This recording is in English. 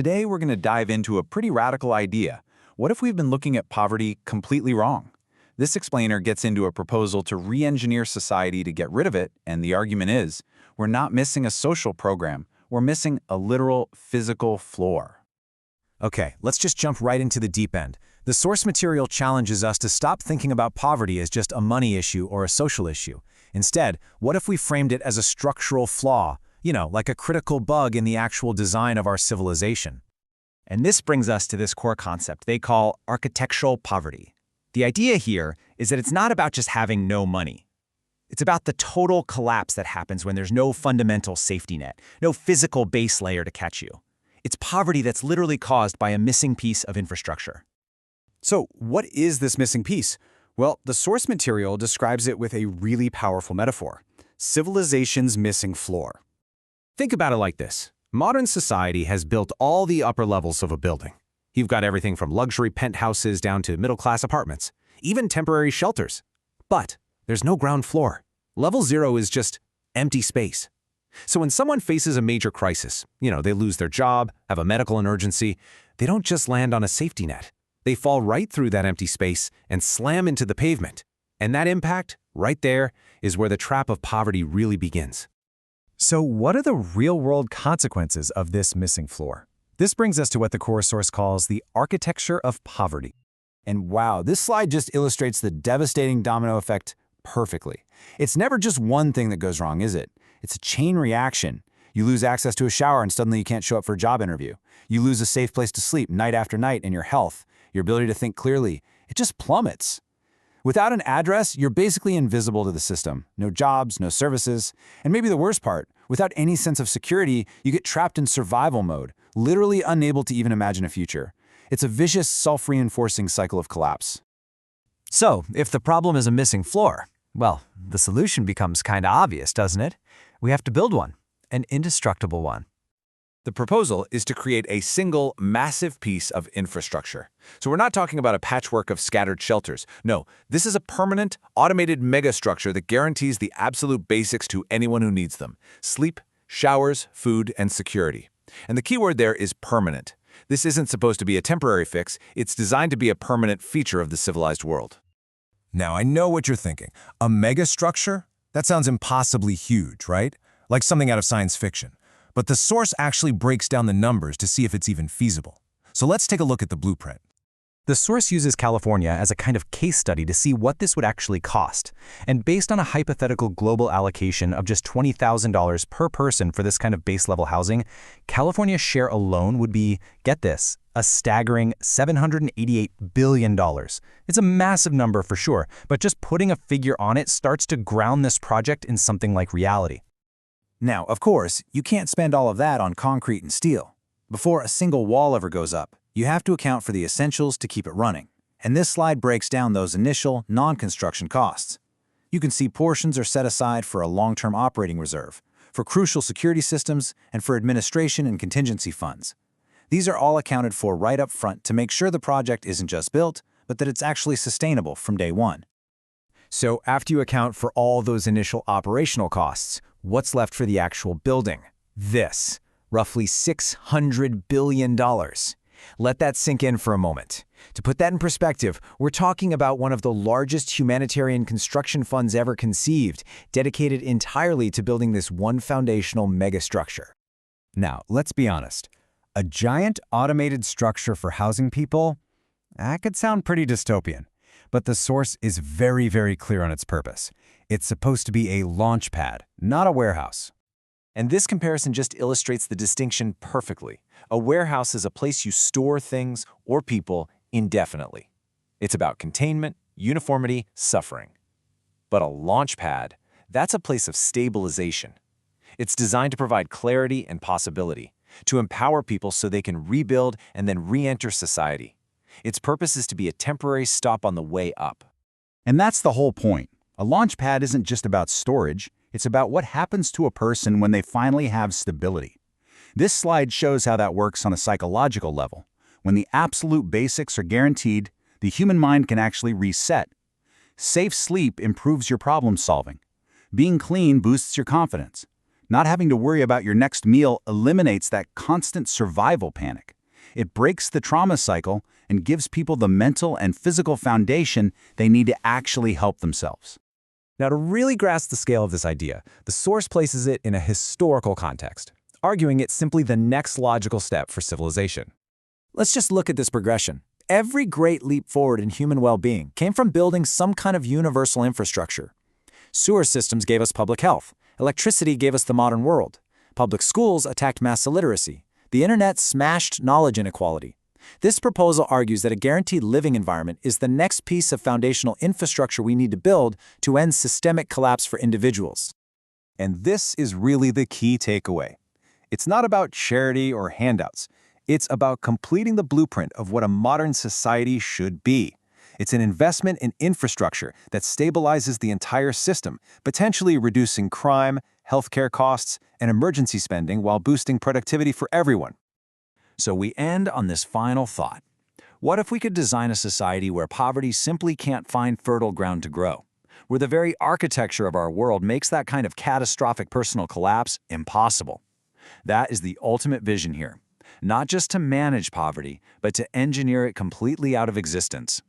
Today, we're going to dive into a pretty radical idea. What if we've been looking at poverty completely wrong? This explainer gets into a proposal to re-engineer society to get rid of it, and the argument is, we're not missing a social program, we're missing a literal physical floor. Okay, let's just jump right into the deep end. The source material challenges us to stop thinking about poverty as just a money issue or a social issue. Instead, what if we framed it as a structural flaw, like a critical bug in the actual design of our civilization? And this brings us to this core concept they call architectural poverty. The idea here is that it's not about just having no money. It's about the total collapse that happens when there's no fundamental safety net, no physical base layer to catch you. It's poverty that's literally caused by a missing piece of infrastructure. So, what is this missing piece? Well, the source material describes it with a really powerful metaphor: civilization's missing floor. Think about it like this. Modern society has built all the upper levels of a building. You've got everything from luxury penthouses down to middle-class apartments, even temporary shelters. But there's no ground floor. Level 0 is just empty space. So when someone faces a major crisis, they lose their job, have a medical emergency, they don't just land on a safety net. They fall right through that empty space and slam into the pavement. And that impact, right there, is where the trap of poverty really begins. So what are the real-world consequences of this missing floor? This brings us to what the core source calls the architecture of poverty. And wow, this slide just illustrates the devastating domino effect perfectly. It's never just one thing that goes wrong, is it? It's a chain reaction. You lose access to a shower and suddenly you can't show up for a job interview. You lose a safe place to sleep night after night, and your health, your ability to think clearly, it just plummets. Without an address, you're basically invisible to the system. No jobs, no services, and maybe the worst part, without any sense of security, you get trapped in survival mode, literally unable to even imagine a future. It's a vicious, self-reinforcing cycle of collapse. So, if the problem is a missing floor, well, the solution becomes kinda obvious, doesn't it? We have to build one, an indestructible one. The proposal is to create a single, massive piece of infrastructure. So we're not talking about a patchwork of scattered shelters. No, this is a permanent, automated megastructure that guarantees the absolute basics to anyone who needs them: sleep, showers, food, and security. And the key word there is permanent. This isn't supposed to be a temporary fix. It's designed to be a permanent feature of the civilized world. Now, I know what you're thinking. A megastructure? That sounds impossibly huge, right? Like something out of science fiction. But the source actually breaks down the numbers to see if it's even feasible. So let's take a look at the blueprint. The source uses California as a kind of case study to see what this would actually cost. And based on a hypothetical global allocation of just $20,000 per person for this kind of base-level housing, California's share alone would be, get this, a staggering $788 billion. It's a massive number for sure, but just putting a figure on it starts to ground this project in something like reality. Now, of course, you can't spend all of that on concrete and steel. Before a single wall ever goes up, you have to account for the essentials to keep it running. And this slide breaks down those initial, non-construction costs. You can see portions are set aside for a long-term operating reserve, for crucial security systems, and for administration and contingency funds. These are all accounted for right up front to make sure the project isn't just built, but that it's actually sustainable from day one. So after you account for all those initial operational costs, what's left for the actual building? This, roughly $600 billion. Let that sink in for a moment. To put that in perspective, we're talking about one of the largest humanitarian construction funds ever conceived, dedicated entirely to building this one foundational megastructure. Now, let's be honest. A giant automated structure for housing people? That could sound pretty dystopian. But the source is very, very clear on its purpose. It's supposed to be a launch pad, not a warehouse. And this comparison just illustrates the distinction perfectly. A warehouse is a place you store things or people indefinitely. It's about containment, uniformity, suffering. But a launch pad, that's a place of stabilization. It's designed to provide clarity and possibility, to empower people so they can rebuild and then re-enter society. Its purpose is to be a temporary stop on the way up. And that's the whole point. A launch pad isn't just about storage, it's about what happens to a person when they finally have stability. This slide shows how that works on a psychological level. When the absolute basics are guaranteed, the human mind can actually reset. Safe sleep improves your problem solving. Being clean boosts your confidence. Not having to worry about your next meal eliminates that constant survival panic. It breaks the trauma cycle and gives people the mental and physical foundation they need to actually help themselves. Now, to really grasp the scale of this idea, the source places it in a historical context, arguing it's simply the next logical step for civilization. Let's just look at this progression. Every great leap forward in human well-being came from building some kind of universal infrastructure. Sewer systems gave us public health. Electricity gave us the modern world. Public schools attacked mass illiteracy. The internet smashed knowledge inequality. This proposal argues that a guaranteed living environment is the next piece of foundational infrastructure we need to build to end systemic collapse for individuals. And this is really the key takeaway. It's not about charity or handouts. It's about completing the blueprint of what a modern society should be. It's an investment in infrastructure that stabilizes the entire system, potentially reducing crime, healthcare costs, and emergency spending while boosting productivity for everyone. So we end on this final thought. What if we could design a society where poverty simply can't find fertile ground to grow? Where the very architecture of our world makes that kind of catastrophic personal collapse impossible? That is the ultimate vision here. Not just to manage poverty, but to engineer it completely out of existence.